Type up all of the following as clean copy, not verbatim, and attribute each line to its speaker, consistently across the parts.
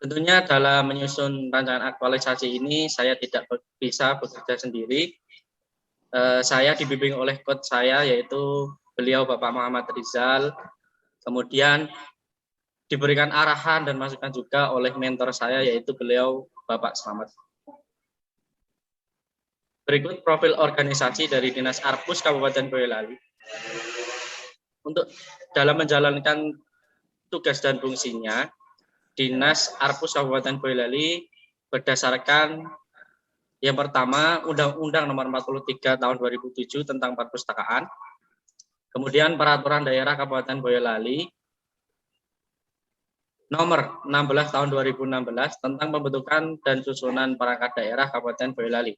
Speaker 1: Tentunya dalam menyusun rancangan aktualisasi ini saya tidak bisa bekerja sendiri. Saya dibimbing oleh coach saya, yaitu beliau Bapak Muhammad Rizal. Kemudian diberikan arahan dan masukan juga oleh mentor saya, yaitu beliau Bapak Slamet. Berikut profil organisasi dari Dinas Arpus Kabupaten Boyolali. Untuk dalam menjalankan tugas dan fungsinya, Dinas Arpus Kabupaten Boyolali berdasarkan yang pertama Undang-Undang Nomor 43 Tahun 2007 tentang Perpustakaan, kemudian Peraturan Daerah Kabupaten Boyolali Nomor 16 Tahun 2016 tentang pembentukan dan susunan perangkat daerah Kabupaten Boyolali.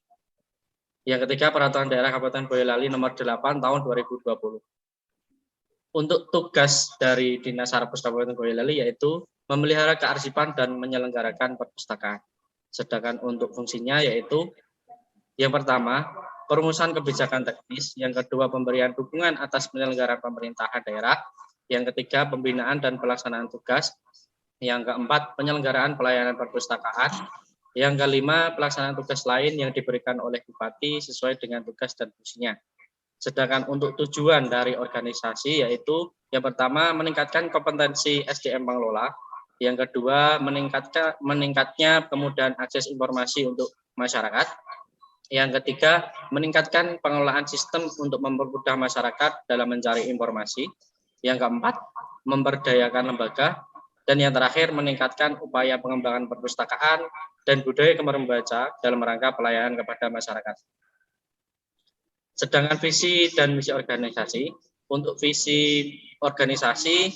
Speaker 1: Yang ketiga, Peraturan Daerah Kabupaten Boyolali Nomor 8 Tahun 2020. Untuk tugas dari Dinas Arpus Kabupaten Boyolali yaitu memelihara kearsipan dan menyelenggarakan perpustakaan. Sedangkan untuk fungsinya yaitu yang pertama, perumusan kebijakan teknis, yang kedua, pemberian dukungan atas penyelenggaraan pemerintahan daerah, yang ketiga, pembinaan dan pelaksanaan tugas, yang keempat, penyelenggaraan pelayanan perpustakaan, yang kelima, pelaksanaan tugas lain yang diberikan oleh Bupati sesuai dengan tugas dan fungsinya. Sedangkan untuk tujuan dari organisasi yaitu yang pertama meningkatkan kompetensi SDM pengelola, yang kedua meningkatnya kemudahan akses informasi untuk masyarakat, yang ketiga meningkatkan pengelolaan sistem untuk mempermudah masyarakat dalam mencari informasi, yang keempat memberdayakan lembaga, dan yang terakhir meningkatkan upaya pengembangan perpustakaan dan budaya gemar membaca dalam rangka pelayanan kepada masyarakat. Sedangkan visi dan misi organisasi, untuk visi organisasi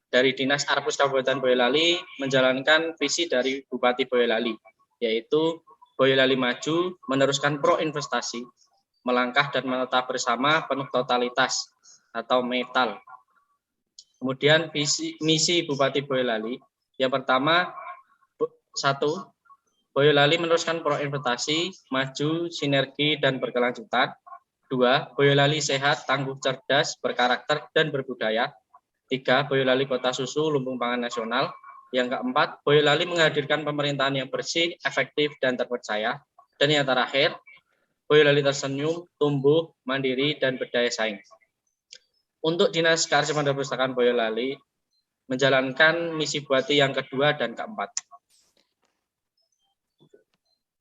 Speaker 1: dari Dinas Arpus Kabupaten Boyolali menjalankan visi dari Bupati Boyolali, yaitu Boyolali Maju, meneruskan pro investasi, melangkah dan menetap bersama penuh totalitas atau metal. Kemudian misi Bupati Boyolali, yang pertama, 1. Boyolali meneruskan pro investasi, maju, sinergi, dan berkelanjutan. 2. Boyolali sehat, tangguh, cerdas, berkarakter, dan berbudaya. 3. Boyolali kota susu, lumbung pangan nasional. Yang keempat, Boyolali menghadirkan pemerintahan yang bersih, efektif, dan terpercaya. Dan yang terakhir, Boyolali tersenyum, tumbuh, mandiri, dan berdaya saing. Untuk Dinas Kearsipan dan Perpustakaan Boyolali menjalankan misi Bupati yang kedua dan keempat.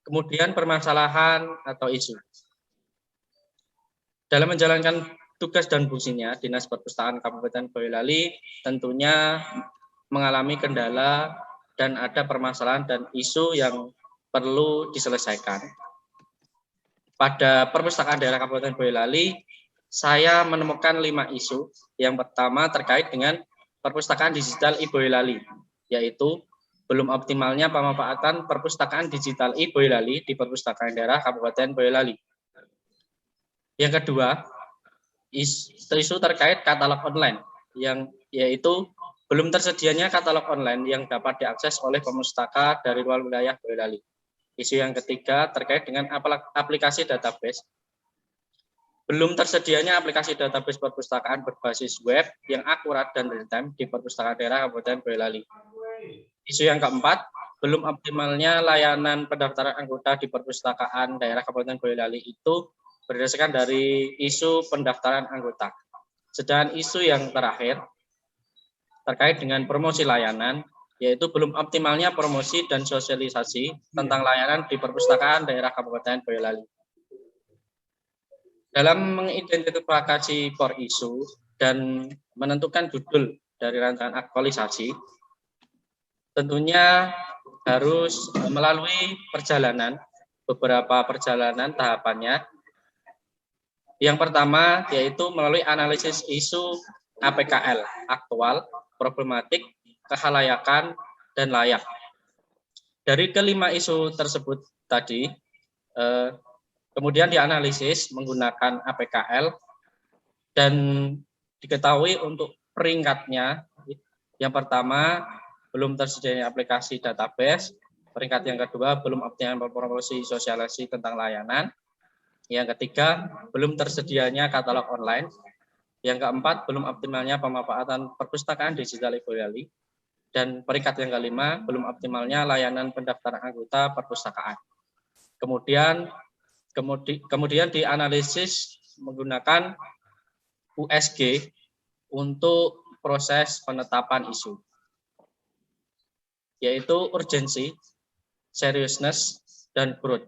Speaker 1: Kemudian permasalahan atau isu. Dalam menjalankan tugas dan fungsinya, Dinas Perpustakaan Kabupaten Boyolali tentunya mengalami kendala dan ada permasalahan dan isu yang perlu diselesaikan. Pada Perpustakaan Daerah Kabupaten Boyolali, saya menemukan 5 isu. Yang pertama terkait dengan perpustakaan digital e-Boyolali, yaitu belum optimalnya pemanfaatan perpustakaan digital e-Boyolali di Perpustakaan Daerah Kabupaten Boyolali. Yang kedua, isu terkait katalog online, yaitu belum tersedianya katalog online yang dapat diakses oleh pemustaka dari luar wilayah Boyolali. Isu yang ketiga terkait dengan aplikasi database. Belum tersedianya aplikasi database perpustakaan berbasis web yang akurat dan real-time di Perpustakaan Daerah Kabupaten Boyolali. Isu yang keempat, belum optimalnya layanan pendaftaran anggota di Perpustakaan Daerah Kabupaten Boyolali itu berdasarkan dari isu pendaftaran anggota. Sedangkan isu yang terakhir terkait dengan promosi layanan, yaitu belum optimalnya promosi dan sosialisasi tentang layanan di Perpustakaan Daerah Kabupaten Boyolali. Dalam mengidentifikasi core isu dan menentukan judul dari rancangan aktualisasi, tentunya harus melalui beberapa perjalanan tahapannya. Yang pertama yaitu melalui analisis isu APKL, aktual, problematik, kehalayakan, dan layak. Dari kelima isu tersebut tadi, kemudian dianalisis menggunakan APKL dan diketahui untuk peringkatnya. Yang pertama, belum tersedianya aplikasi database. Peringkat yang kedua, belum optimal promosi sosialisasi tentang layanan. Yang ketiga, belum tersedianya katalog online. Yang keempat, belum optimalnya pemanfaatan perpustakaan digital e-Boyolali. Dan peringkat yang kelima, belum optimalnya layanan pendaftaran anggota perpustakaan. Kemudian dianalisis menggunakan USG untuk proses penetapan isu, yaitu urgensi, seriousness, dan growth.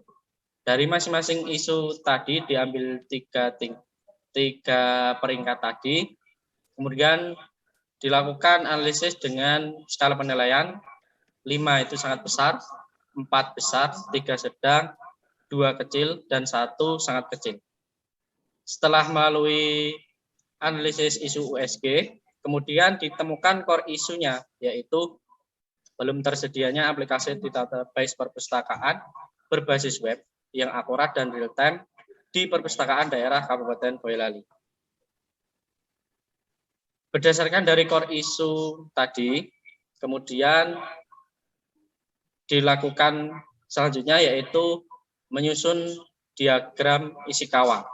Speaker 1: Dari masing-masing isu tadi diambil tiga peringkat tadi, kemudian dilakukan analisis dengan skala penilaian 5 itu sangat besar, 4 besar, 3 sedang, 2 kecil, dan 1 sangat kecil. Setelah melalui analisis isu USG, kemudian ditemukan core isunya, yaitu belum tersedianya aplikasi di database perpustakaan berbasis web yang akurat dan real-time di perpustakaan daerah Kabupaten Boyolali. Berdasarkan dari core isu tadi, kemudian dilakukan selanjutnya yaitu menyusun diagram Ishikawa.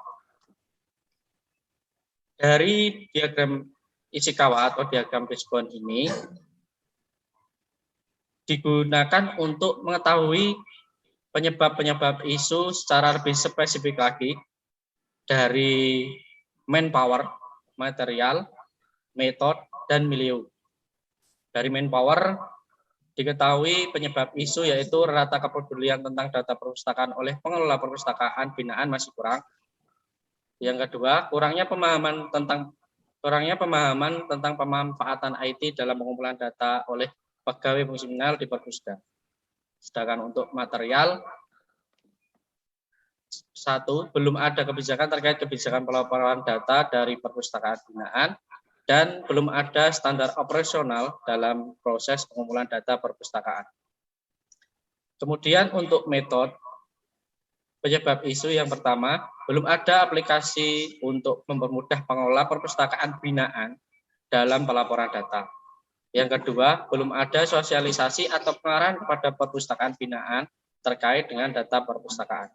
Speaker 1: Dari diagram Ishikawa atau diagram fishbone ini digunakan untuk mengetahui penyebab-penyebab isu secara lebih spesifik lagi dari manpower, material, metode, dan milieu. Dari manpower diketahui penyebab isu yaitu rata kepedulian tentang data perpustakaan oleh pengelola perpustakaan binaan masih kurang. Yang kedua, kurangnya pemahaman tentang pemanfaatan IT dalam pengumpulan data oleh pegawai fungsional di perpustakaan. Sedangkan untuk material, 1, belum ada kebijakan terkait kebijakan pelaporan data dari perpustakaan binaan, dan belum ada standar operasional dalam proses pengumpulan data perpustakaan. Kemudian untuk metode, penyebab isu yang pertama, belum ada aplikasi untuk mempermudah pengelola perpustakaan binaan dalam pelaporan data. Yang kedua, belum ada sosialisasi atau pengarahan kepada perpustakaan binaan terkait dengan data perpustakaan.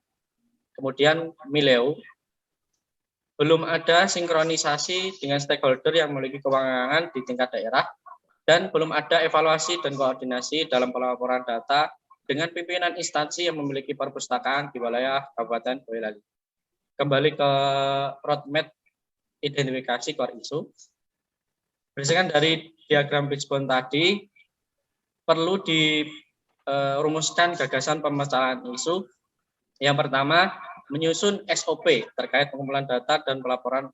Speaker 1: Kemudian milieu, belum ada sinkronisasi dengan stakeholder yang memiliki kewenangan di tingkat daerah, dan belum ada evaluasi dan koordinasi dalam pelaporan data dengan pimpinan instansi yang memiliki perpustakaan di wilayah Kabupaten Boyolali. Kembali ke roadmap identifikasi core isu. Berdasarkan dari diagram fishbone tadi, perlu dirumuskan gagasan pemecahan isu. Yang pertama, menyusun SOP terkait pengumpulan data dan pelaporan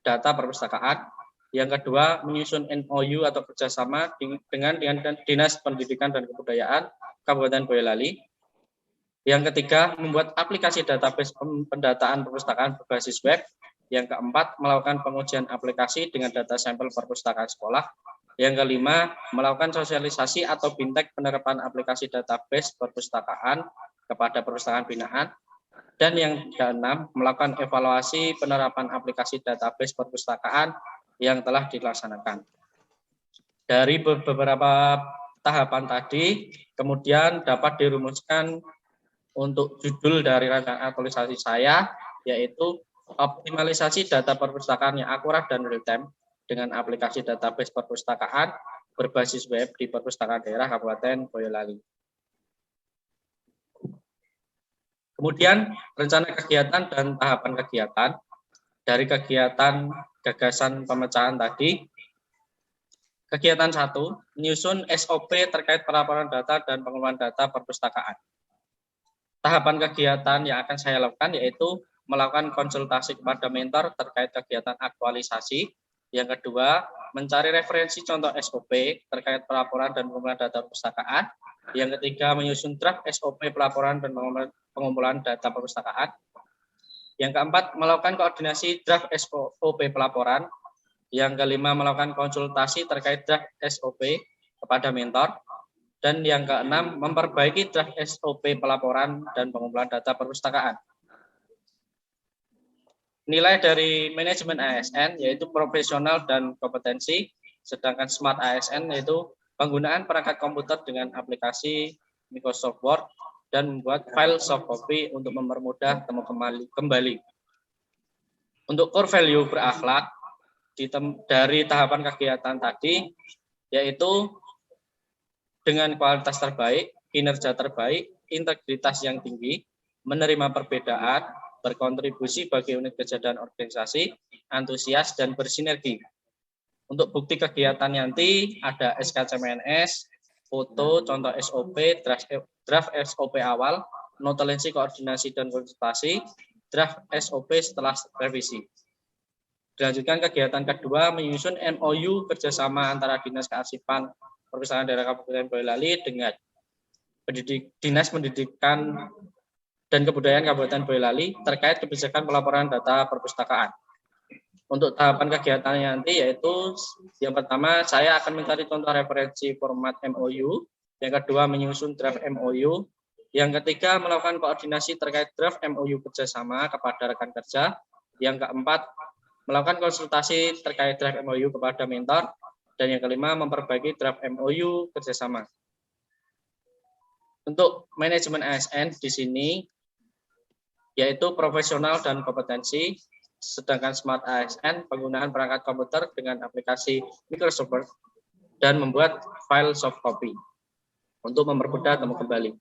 Speaker 1: data perpustakaan. Yang kedua, menyusun MOU atau kerjasama dengan Dinas Pendidikan dan Kebudayaan Kabupaten Boyolali. Yang ketiga, membuat aplikasi database pendataan perpustakaan berbasis web. Yang keempat, melakukan pengujian aplikasi dengan data sampel perpustakaan sekolah. Yang kelima, melakukan sosialisasi atau bintek penerapan aplikasi database perpustakaan kepada perpustakaan binaan. Dan yang keenam, melakukan evaluasi penerapan aplikasi database perpustakaan yang telah dilaksanakan. Dari beberapa tahapan tadi, kemudian dapat dirumuskan untuk judul dari rancangan aktualisasi saya, yaitu optimalisasi data perpustakaan yang akurat dan real-time dengan aplikasi database perpustakaan berbasis web di perpustakaan daerah Kabupaten Boyolali. Kemudian rencana kegiatan dan tahapan kegiatan. Dari kegiatan gagasan pemecahan tadi, kegiatan 1, menyusun SOP terkait pelaporan data dan pengelolaan data perpustakaan. Tahapan kegiatan yang akan saya lakukan yaitu melakukan konsultasi kepada mentor terkait kegiatan aktualisasi. Yang kedua, mencari referensi contoh SOP terkait pelaporan dan pengumpulan data perpustakaan. Yang ketiga, menyusun draft SOP pelaporan dan pengumpulan data perpustakaan. Yang keempat, melakukan koordinasi draft SOP pelaporan. Yang kelima, melakukan konsultasi terkait draft SOP kepada mentor. Dan yang keenam, memperbaiki draft SOP pelaporan dan pengumpulan data perpustakaan. Nilai dari manajemen ASN yaitu profesional dan kompetensi, sedangkan smart ASN yaitu penggunaan perangkat komputer dengan aplikasi Microsoft Word dan membuat file soft copy untuk mempermudah temu kembali. Untuk core value berakhlak dari tahapan kegiatan tadi, yaitu dengan kualitas terbaik, kinerja terbaik, integritas yang tinggi, menerima perbedaan, berkontribusi bagi unit kerja dan organisasi, antusias, dan bersinergi. Untuk bukti kegiatan nanti ada SKCMNS, foto, contoh SOP, draft SOP awal, notulensi koordinasi dan konsultasi, draft SOP setelah revisi. Dilanjutkan kegiatan kedua, menyusun MOU kerjasama antara Dinas Kearsipan Perpustakaan Daerah Kabupaten Boyolali dengan Dinas Pendidikan dan Kebudayaan Kabupaten Boyolali terkait kebijakan pelaporan data perpustakaan. Untuk tahapan kegiatannya nanti yaitu yang pertama saya akan mencari contoh referensi format MOU, yang kedua menyusun draft MOU, yang ketiga melakukan koordinasi terkait draft MOU kerjasama kepada rekan kerja, yang keempat melakukan konsultasi terkait draft MOU kepada mentor, dan yang kelima memperbaiki draft MOU kerjasama. Untuk manajemen ASN di sini yaitu profesional dan kompetensi, sedangkan Smart ASN penggunaan perangkat komputer dengan aplikasi Microsoft Word dan membuat file soft copy untuk mempermudah temu kembali.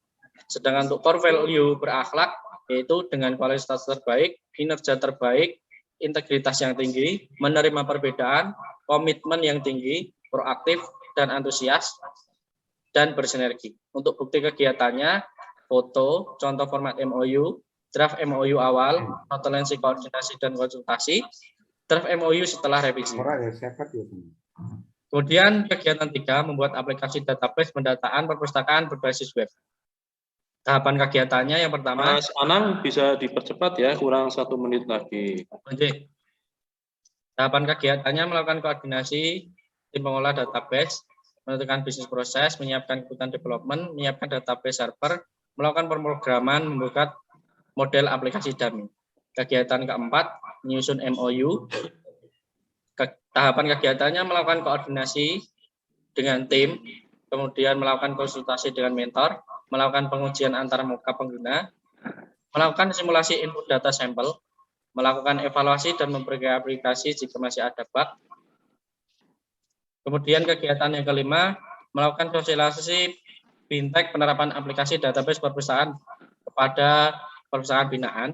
Speaker 1: Sedangkan untuk core value berakhlak yaitu dengan kualitas terbaik, kinerja terbaik, integritas yang tinggi, menerima perbedaan, komitmen yang tinggi, proaktif dan antusias, dan bersinergi. Untuk bukti kegiatannya, foto, contoh format MOU, draft MOU awal, notulensi koordinasi dan konsultasi, draft MOU setelah revisi. Kemudian kegiatan 3, membuat aplikasi database pendataan perpustakaan berbasis web. Tahapan kegiatannya yang pertama.
Speaker 2: Mas Anang bisa dipercepat ya, kurang 1 menit lagi.
Speaker 1: Tahapan kegiatannya melakukan koordinasi tim pengolah database, menentukan bisnis proses, menyiapkan kebutuhan development, menyiapkan database server, melakukan pemrograman, membuat model aplikasi dummy. Kegiatan keempat, menyusun MOU. Tahapan kegiatannya melakukan koordinasi dengan tim, kemudian melakukan konsultasi dengan mentor, melakukan pengujian antar muka pengguna, melakukan simulasi input data sampel, melakukan evaluasi dan memperbaiki aplikasi jika masih ada bug. Kemudian kegiatan yang kelima, melakukan sosialisasi fintech penerapan aplikasi database perpustakaan kepada perpustakaan binaan.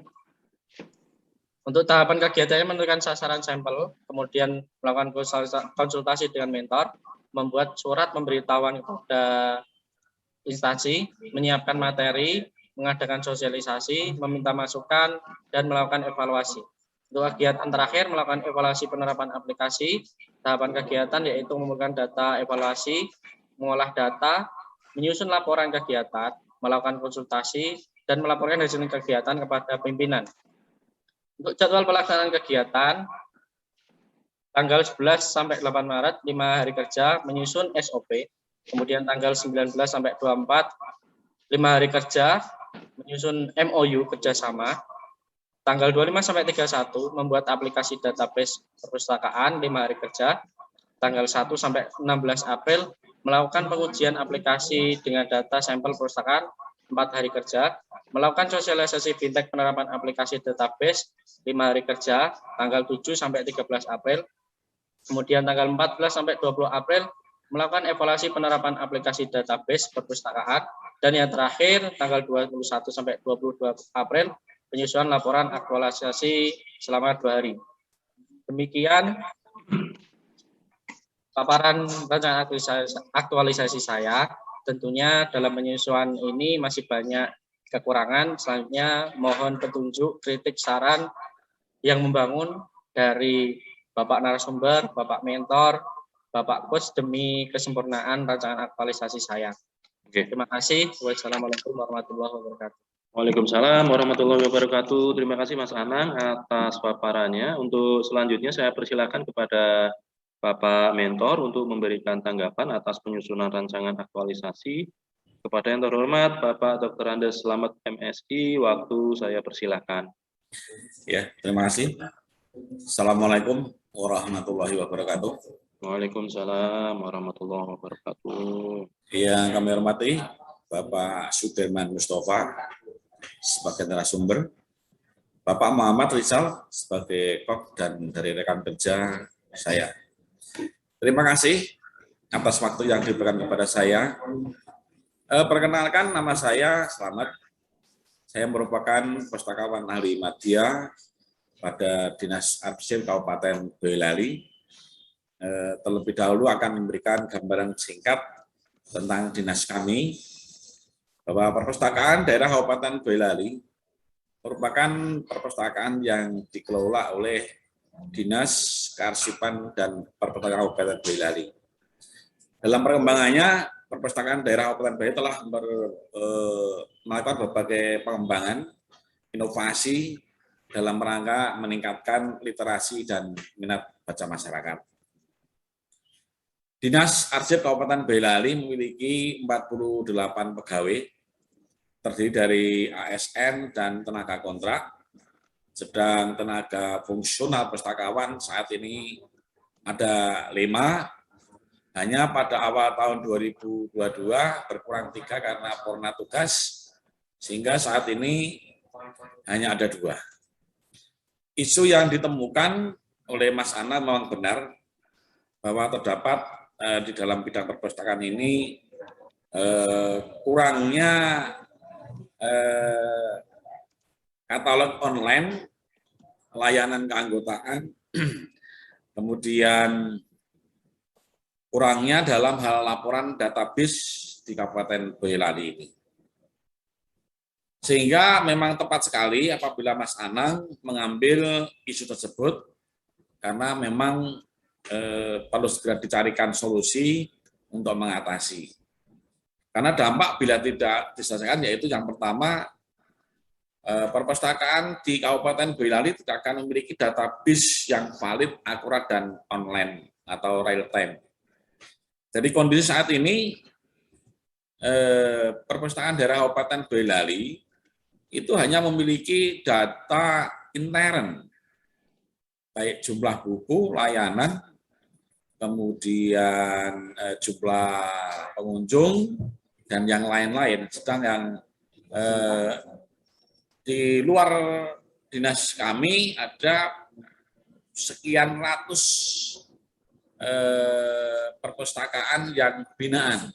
Speaker 1: Untuk tahapan kegiatannya menentukan sasaran sampel, kemudian melakukan konsultasi dengan mentor, membuat surat pemberitahuan kepada instansi, menyiapkan materi, mengadakan sosialisasi, meminta masukan, dan melakukan evaluasi. Untuk kegiatan terakhir, melakukan evaluasi penerapan aplikasi. Tahapan kegiatan yaitu mengumpulkan data evaluasi, mengolah data, menyusun laporan kegiatan, melakukan konsultasi, dan melaporkan hasil kegiatan kepada pimpinan. Untuk jadwal pelaksanaan kegiatan, tanggal 11 sampai 8 Maret, 5 hari kerja, menyusun SOP. Kemudian tanggal 19 sampai 24, 5 hari kerja, menyusun MOU kerjasama. Tanggal 25 sampai 31, membuat aplikasi database perpustakaan, 5 hari kerja. Tanggal 1 sampai 16 April, melakukan pengujian aplikasi dengan data sampel perpustakaan, 4 hari kerja. Melakukan sosialisasi fintech penerapan aplikasi database, 5 hari kerja, tanggal 7 sampai 13 April. Kemudian tanggal 14 sampai 20 April, melakukan evaluasi penerapan aplikasi database perpustakaan. Dan yang terakhir, tanggal 21 sampai 22 April, penyusunan laporan aktualisasi selama 2 hari. Demikian paparan rencana aktualisasi saya. Tentunya dalam penyusunan ini masih banyak kekurangan. Selanjutnya mohon petunjuk, kritik, saran yang membangun dari Bapak narasumber, Bapak mentor, Bapak coach demi kesempurnaan rancangan aktualisasi saya.
Speaker 2: Oke.
Speaker 1: Terima kasih. Wassalamualaikum warahmatullahi wabarakatuh.
Speaker 2: Waalaikumsalam warahmatullahi wabarakatuh. Terima kasih Mas Anang atas paparannya. Untuk selanjutnya saya persilakan kepada Bapak mentor untuk memberikan tanggapan atas penyusunan rancangan aktualisasi. Kepada yang terhormat Bapak Dr. Andes Slamet MSI, waktu saya persilakan.
Speaker 3: Ya, terima kasih. Assalamualaikum warahmatullahi wabarakatuh.
Speaker 2: Waalaikumsalam warahmatullahi wabarakatuh.
Speaker 3: Yang kami hormati Bapak Sudirman Mustafa sebagai narasumber, Bapak Muhammad Rizal sebagai kok dan dari rekan kerja saya. Terima kasih atas waktu yang diberikan kepada saya Perkenalkan, nama saya Slamet. Saya merupakan pustakawan ahli media pada Dinas Arsip Kabupaten Boyolali. Terlebih dahulu akan memberikan gambaran singkat tentang dinas kami, bahwa Perpustakaan Daerah Kabupaten Boyolali merupakan perpustakaan yang dikelola oleh Dinas Kearsipan dan Perpustakaan Kabupaten Boyolali. Dalam perkembangannya, Perpustakaan Daerah Kabupaten Boyolali telah melakukan berbagai pengembangan, inovasi dalam rangka meningkatkan literasi dan minat baca masyarakat. Dinas Arsip Kabupaten Boyolali memiliki 48 pegawai, terdiri dari ASN dan tenaga kontrak, sedang tenaga fungsional pustakawan saat ini ada 5. Hanya pada awal tahun 2022 berkurang 3 karena purna tugas, sehingga saat ini hanya ada 2. Isu yang ditemukan oleh Mas Ana memang benar, bahwa terdapat di dalam bidang perpustakaan ini kurangnya katalog online, layanan keanggotaan, kemudian kurangnya dalam hal laporan database di Kabupaten Boyolali ini. Sehingga memang tepat sekali apabila Mas Anang mengambil isu tersebut, karena memang perlu segera dicarikan solusi untuk mengatasi. Karena dampak bila tidak diselesaikan yaitu yang pertama, perpustakaan di Kabupaten Boyolali tidak akan memiliki database yang valid, akurat, dan online atau real time. Jadi kondisi saat ini, Perpustakaan Daerah Kabupaten Boyolali itu hanya memiliki data intern, baik jumlah buku, layanan, kemudian jumlah pengunjung, dan yang lain-lain. Sedang yang di luar dinas kami ada sekian ratus perpustakaan yang binaan,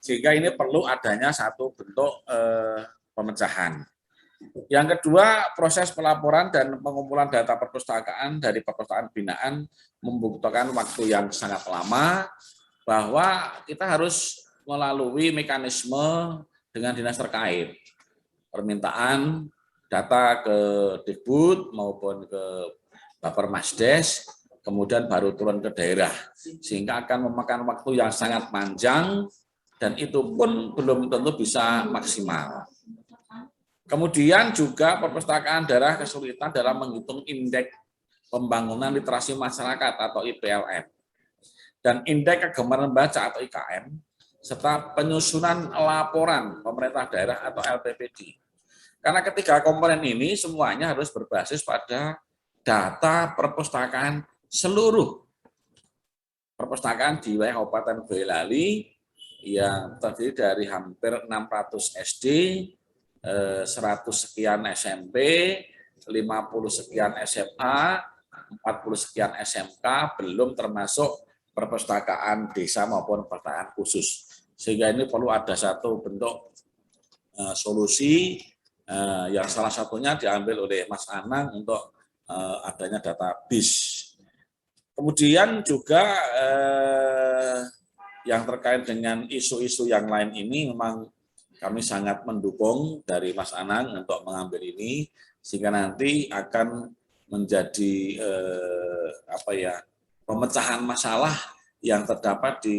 Speaker 3: sehingga ini perlu adanya satu bentuk pemecahan. Yang kedua, proses pelaporan dan pengumpulan data perpustakaan dari perpustakaan binaan membutuhkan waktu yang sangat lama, bahwa kita harus melalui mekanisme dengan dinas terkait, permintaan data ke Dikbud maupun ke Bapermasdes, kemudian baru turun ke daerah, sehingga akan memakan waktu yang sangat panjang, dan itu pun belum tentu bisa maksimal. Kemudian juga perpustakaan daerah kesulitan dalam menghitung indeks pembangunan literasi masyarakat atau IPLM, dan indeks kegemaran baca atau IKM, serta penyusunan laporan pemerintah daerah atau LPPD. Karena ketiga komponen ini semuanya harus berbasis pada data perpustakaan seluruh perpustakaan di wilayah Kabupaten Boyolali yang terdiri dari hampir 600 SD, 100 sekian SMP, 50 sekian SMA, 40 sekian SMK, belum termasuk perpustakaan desa maupun perpustakaan khusus. Sehingga ini perlu ada satu bentuk solusi yang salah satunya diambil oleh Mas Anang untuk adanya database. Kemudian juga yang terkait dengan isu-isu yang lain ini memang kami sangat mendukung dari Mas Anang untuk mengambil ini, sehingga nanti akan menjadi pemecahan masalah yang terdapat di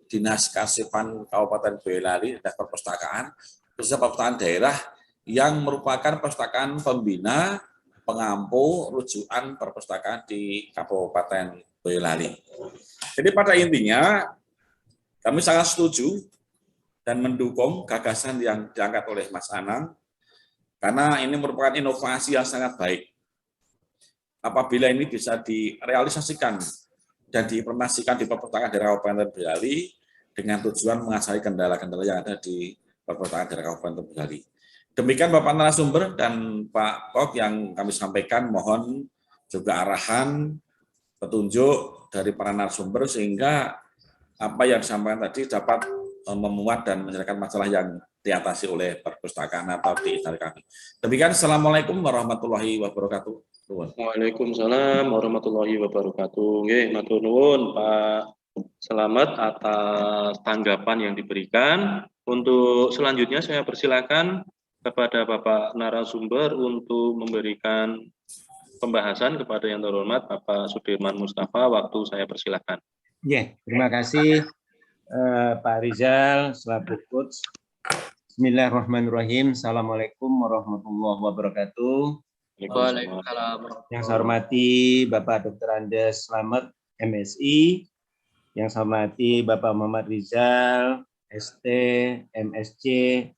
Speaker 3: Dinas Kearsipan Kabupaten Boyolali dan perpustakaan, khususnya perpustakaan daerah yang merupakan perpustakaan pembina, pengampu, rujukan perpustakaan di Kabupaten Boyolali. Jadi pada intinya kami sangat setuju dan mendukung gagasan yang diangkat oleh Mas Anang, karena ini merupakan inovasi yang sangat baik. Apabila ini bisa direalisasikan dan diimplementasikan di perpustakaan daerah Kabupaten Boyolali dengan tujuan mengatasi kendala-kendala yang ada di perpustakaan daerah Kabupaten Boyolali. Demikian Bapak narasumber dan Pak Kok yang kami sampaikan, mohon juga arahan, petunjuk dari para narasumber sehingga apa yang disampaikan tadi dapat memuat dan menyelesaikan masalah yang diatasi oleh perpustakaan atau di istana kami. Demikian, Assalamualaikum warahmatullahi wabarakatuh.
Speaker 2: Waalaikumsalam warahmatullahi wabarakatuh. Nggih, matur nuwun Pak Selamat atas tanggapan yang diberikan. Untuk selanjutnya saya persilakan kepada Bapak narasumber untuk memberikan pembahasan kepada yang terhormat Bapak Sudirman Mustafa. Waktu saya persilakan.
Speaker 4: Ya, terima kasih Pak Rizal selaku coach. Bismillahirrahmanirrahim. Assalamualaikum warahmatullahi wabarakatuh.
Speaker 1: Waalaikumsalam.
Speaker 4: Yang saya hormati Bapak Dr. Andes Slamet, MSI. Yang saya hormati Bapak Muhammad Rizal, ST, MSc,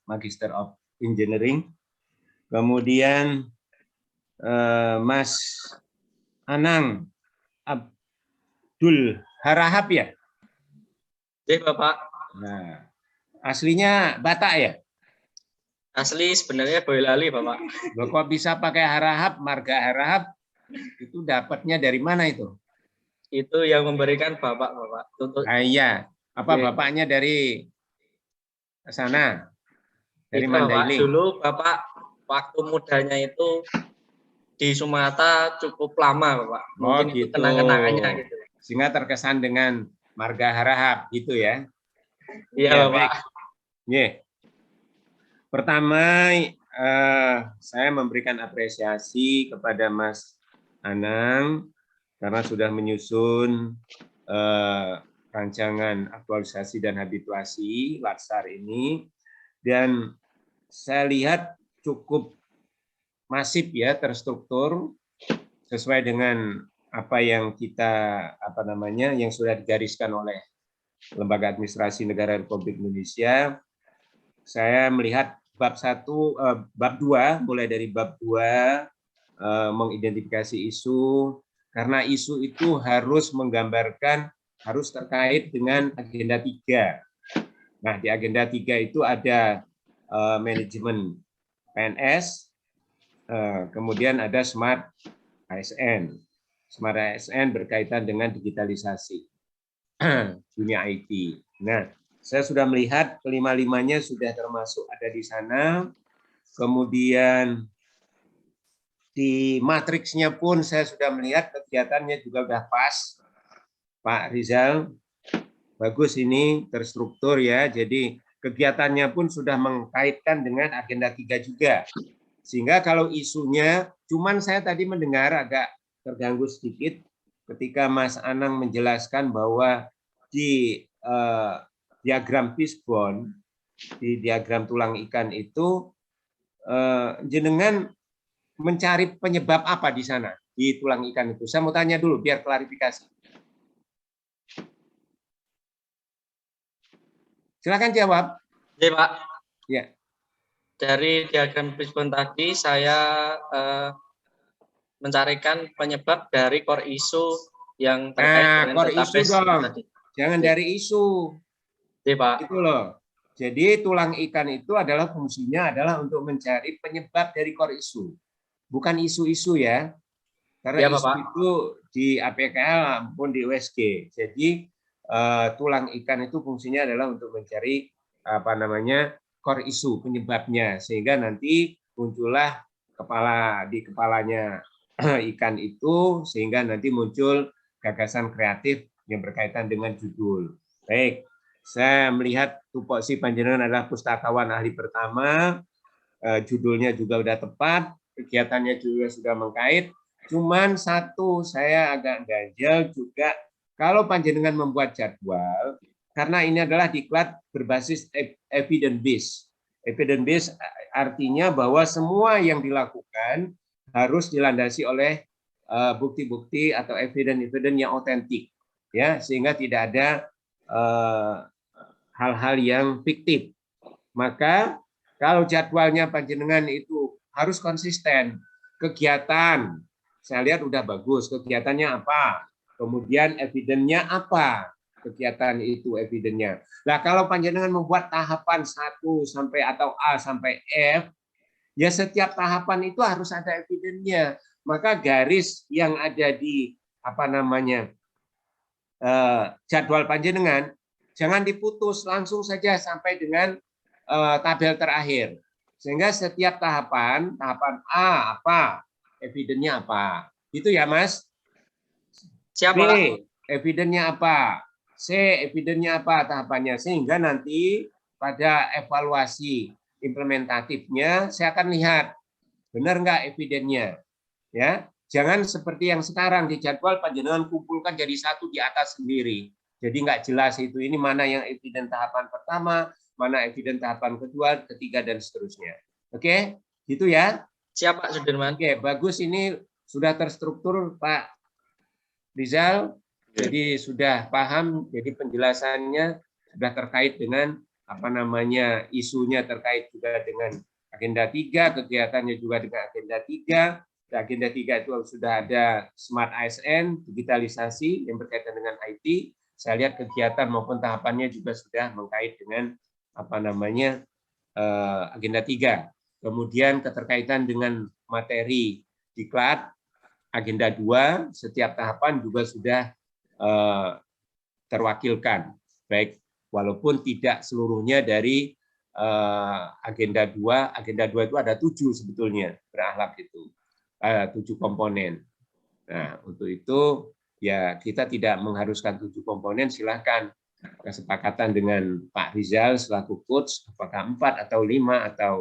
Speaker 4: Magister of Engineering. Kemudian Mas Anang Abdul Harahap ya?
Speaker 1: Oke, Bapak.
Speaker 4: Nah, aslinya Batak ya?
Speaker 1: Asli sebenarnya Boyolali, Bapak.
Speaker 4: Loh, kok bisa pakai harahap, marga harahap? Itu dapatnya dari mana itu?
Speaker 1: Itu yang memberikan Bapak. Untuk
Speaker 4: Iya. Apa
Speaker 1: Oke.
Speaker 4: bapaknya dari sana? Dari
Speaker 1: itu, Bapak.
Speaker 4: Mandailing.
Speaker 1: Dulu Bapak waktu mudanya itu di Sumatera cukup lama, Bapak. Mungkin itu
Speaker 4: gitu.
Speaker 1: kenang-kenangannya gitu.
Speaker 4: Sehingga terkesan dengan marga harahap gitu ya.
Speaker 1: Iya,
Speaker 4: Ya,
Speaker 1: Bapak.
Speaker 4: baik. Yeah. Pertama, saya memberikan apresiasi kepada Mas Anang karena sudah menyusun rancangan aktualisasi dan habituasi Latsar ini, dan saya lihat cukup masif ya, terstruktur sesuai dengan apa yang yang sudah digariskan oleh Lembaga Administrasi Negara Republik Indonesia. Saya melihat bab 2, mulai dari bab 2 mengidentifikasi isu, karena isu itu harus menggambarkan, harus terkait dengan agenda 3. Nah, di agenda 3 itu ada manajemen PNS, kemudian ada Smart ASN. Smart ASN berkaitan dengan digitalisasi dunia IT. Nah, saya sudah melihat kelima-limanya sudah termasuk ada di sana. Kemudian di matriksnya pun saya sudah melihat kegiatannya juga sudah pas. Pak Rizal, bagus ini terstruktur ya. Jadi kegiatannya pun sudah mengkaitkan dengan agenda 3 juga. Sehingga kalau isunya, cuman saya tadi mendengar agak terganggu sedikit ketika Mas Anang menjelaskan bahwa di diagram fishbone, di diagram tulang ikan itu, jenengan mencari penyebab apa di sana, di tulang ikan itu? Saya mau tanya dulu, biar klarifikasi. Silakan jawab.
Speaker 1: Iya, Pak.
Speaker 4: Ya.
Speaker 1: Dari diagram fishbone tadi, saya mencarikan penyebab dari core isu yang terkait dengan
Speaker 4: core
Speaker 1: database
Speaker 4: isu dong.
Speaker 1: tadi.
Speaker 4: Jangan dari isu.
Speaker 1: Iya, Pak.
Speaker 4: Itu loh. Jadi tulang ikan itu adalah fungsinya adalah untuk mencari penyebab dari core isu. Bukan isu-isu ya. Karena
Speaker 1: Ya,
Speaker 4: isu
Speaker 1: Bapak.
Speaker 4: itu di APKL maupun di USG. Jadi tulang ikan itu fungsinya adalah untuk mencari core isu, penyebabnya, sehingga nanti muncullah di kepalanya ikan itu, sehingga nanti muncul gagasan kreatif yang berkaitan dengan judul. Baik, saya melihat tupoksi panjenengan adalah pustakawan ahli pertama, judulnya juga sudah tepat, kegiatannya juga sudah mengkait. Cuman satu saya agak ganjel juga, kalau panjenengan membuat jadwal, karena ini adalah diklat berbasis evidence base. Evidence base artinya bahwa semua yang dilakukan harus dilandasi oleh bukti-bukti atau evidence yang otentik, ya, sehingga tidak ada hal-hal yang fiktif. Maka kalau jadwalnya panjenengan itu harus konsisten, kegiatan saya lihat udah bagus, kegiatannya apa, kemudian evidennya apa, kegiatan itu evidennya. Nah, kalau panjenengan membuat tahapan 1 sampai atau A sampai F, ya setiap tahapan itu harus ada evidennya. Maka garis yang ada di jadwal panjenengan Jangan diputus, langsung saja sampai dengan tabel terakhir. Sehingga setiap tahapan A apa, evidennya apa. Itu ya, Mas.
Speaker 1: Siap,
Speaker 4: B,
Speaker 1: Pak.
Speaker 4: evidennya apa. C, evidennya apa tahapannya. Sehingga nanti pada evaluasi implementatifnya saya akan lihat benar nggak evidennya. Ya, jangan seperti yang sekarang di jadwal panjenengan kumpulkan jadi satu di atas sendiri. Jadi nggak jelas itu ini mana yang eviden tahapan pertama, mana eviden tahapan kedua, ketiga dan seterusnya. Oke, gitu ya.
Speaker 1: Siap, Pak Sudirman.
Speaker 4: Oke, bagus, ini sudah terstruktur Pak Rizal. Jadi sudah paham, jadi penjelasannya sudah terkait dengan apa namanya isunya terkait juga dengan agenda 3, kegiatannya juga dengan agenda 3. Agenda 3 itu sudah ada Smart ASN, digitalisasi yang berkaitan dengan IT. Saya lihat kegiatan maupun tahapannya juga sudah mengkait dengan apa namanya agenda 3. Kemudian keterkaitan dengan materi diklat, agenda 2, setiap tahapan juga sudah terwakilkan. Baik, walaupun tidak seluruhnya dari agenda 2. Agenda 2 itu ada 7 sebetulnya, berakhlak itu. 7 komponen. Nah, untuk itu ya kita tidak mengharuskan 7 komponen, silahkan kesepakatan dengan Pak Rizal selaku coach, apakah 4 atau 5 atau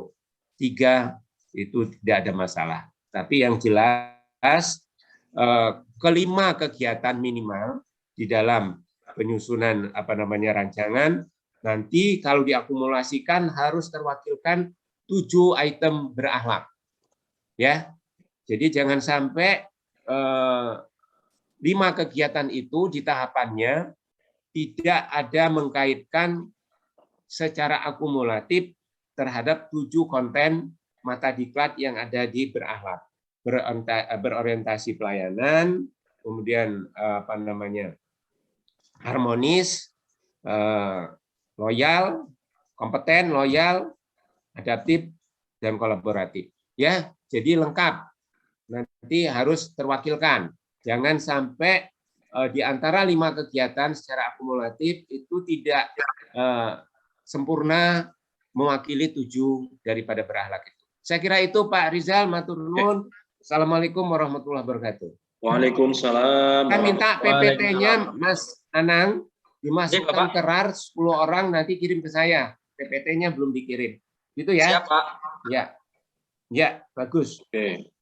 Speaker 4: 3, itu tidak ada masalah. Tapi yang jelas kelima kegiatan minimal di dalam penyusunan apa namanya rancangan, nanti kalau diakumulasikan harus terwakilkan 7 item berakhlak. Ya. Jadi jangan sampai 5 kegiatan itu di tahapannya tidak ada mengkaitkan secara akumulatif terhadap 7 konten mata diklat yang ada di berakhlak. Berorientasi pelayanan, kemudian apa namanya harmonis, loyal, kompeten, loyal, adaptif, dan kolaboratif. Ya, jadi lengkap. Nanti harus terwakilkan. Jangan sampai di antara 5 kegiatan secara akumulatif itu tidak sempurna mewakili 7 daripada berakhlak itu. Saya kira itu Pak Rizal, matur nuwun. Assalamualaikum warahmatullahi wabarakatuh.
Speaker 2: Waalaikumsalam.
Speaker 4: Saya minta PPT-nya Mas Anang dimasukkan ke RAR 10 orang, nanti kirim ke saya. PPT-nya belum dikirim. Gitu ya?
Speaker 1: Siap, Pak.
Speaker 4: Ya. Ya, bagus.
Speaker 2: Oke.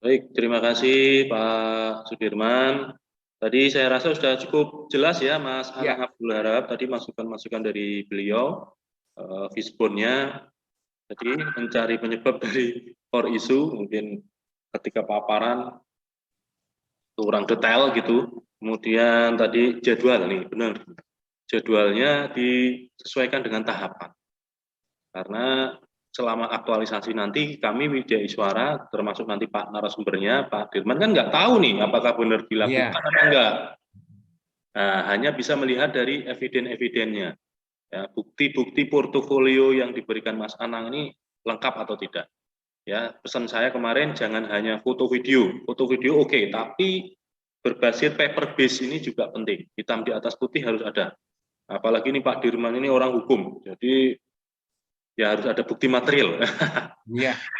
Speaker 2: Baik, terima kasih Pak Sudirman. Tadi saya rasa sudah cukup jelas ya Mas Anang Abdul Harab, tadi masukan-masukan dari beliau, Fishbone-nya, tadi mencari penyebab dari core issue, mungkin ketika paparan kurang detail gitu. Kemudian tadi jadwal nih, benar. Jadwalnya disesuaikan dengan tahapan. Karena selama aktualisasi nanti kami Widya Iswara, termasuk nanti Pak narasumbernya, Pak Dirman kan nggak tahu nih apakah benar dilakukan atau enggak. Nah, hanya bisa melihat dari eviden-evidennya. Ya, bukti-bukti portofolio yang diberikan Mas Anang ini lengkap atau tidak. Ya, pesan saya kemarin jangan hanya foto video oke, tapi berbasis paper base ini juga penting. Hitam di atas putih harus ada. Apalagi ini Pak Dirman ini orang hukum, jadi ya harus ada bukti material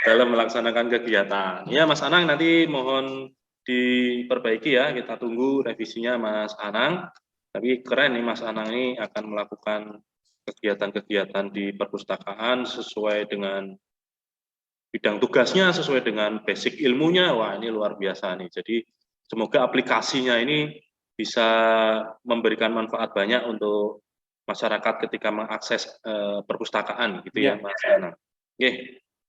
Speaker 2: dalam melaksanakan kegiatan. Ya, Mas Anang nanti mohon diperbaiki ya, kita tunggu revisinya Mas Anang. Tapi keren nih Mas Anang ini akan melakukan kegiatan-kegiatan di perpustakaan sesuai dengan bidang tugasnya, sesuai dengan basic ilmunya. Wah, ini luar biasa nih. Jadi semoga aplikasinya ini bisa memberikan manfaat banyak untuk masyarakat ketika mengakses perpustakaan gitu ya Mas Anang. Oke,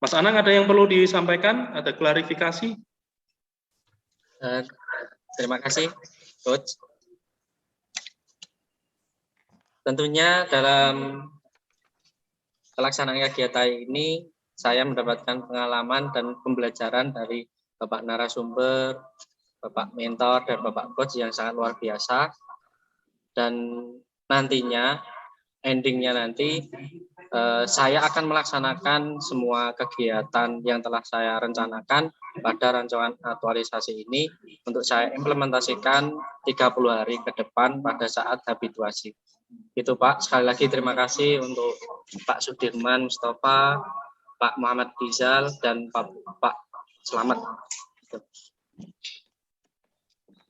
Speaker 2: Mas Anang ada yang perlu disampaikan? Ada klarifikasi?
Speaker 1: Terima kasih, Coach. Tentunya dalam pelaksanaan kegiatan ini saya mendapatkan pengalaman dan pembelajaran dari Bapak narasumber, Bapak mentor, dan Bapak coach yang sangat luar biasa. Dan nantinya, endingnya nanti Saya akan melaksanakan semua kegiatan yang telah saya rencanakan pada rancangan aktualisasi ini untuk saya implementasikan 30 hari ke depan pada saat habituasi. Itu Pak, sekali lagi terima kasih untuk Pak Sudirman Mustafa, Pak Muhammad Rizal, dan Pak Selamat.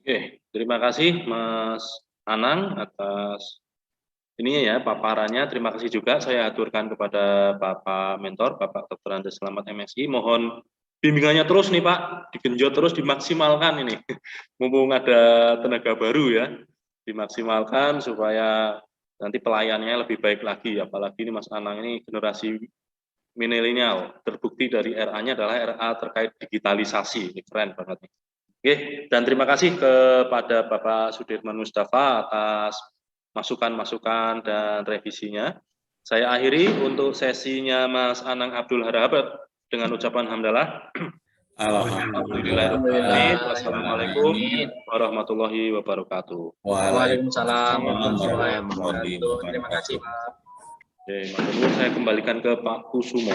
Speaker 2: Oke, terima kasih Mas Anang atas ininya ya, paparannya. Terima kasih juga saya aturkan kepada Bapak Mentor, Bapak Dr. Andes Selamat MSI. Mohon bimbingannya terus nih Pak, digenjot terus, dimaksimalkan ini. Mumpung ada tenaga baru ya, dimaksimalkan supaya nanti pelayanannya lebih baik lagi. Apalagi ini Mas Anang ini generasi milenial, terbukti dari RA-nya adalah RA terkait digitalisasi. Ini keren banget nih. Oke, dan terima kasih kepada Bapak Sudirman Mustafa atas masukan-masukan dan revisinya. Saya akhiri untuk sesinya Mas Anang Abdul Harahap dengan ucapan hamdalah. Alhamdulillahirrahmanirrahim. Wassalamualaikum warahmatullahi wabarakatuh.
Speaker 1: Waalaikumsalam warahmatullahi wabarakatuh. Terima kasih Pak.
Speaker 2: Oke, saya kembalikan ke Pak Kusumo.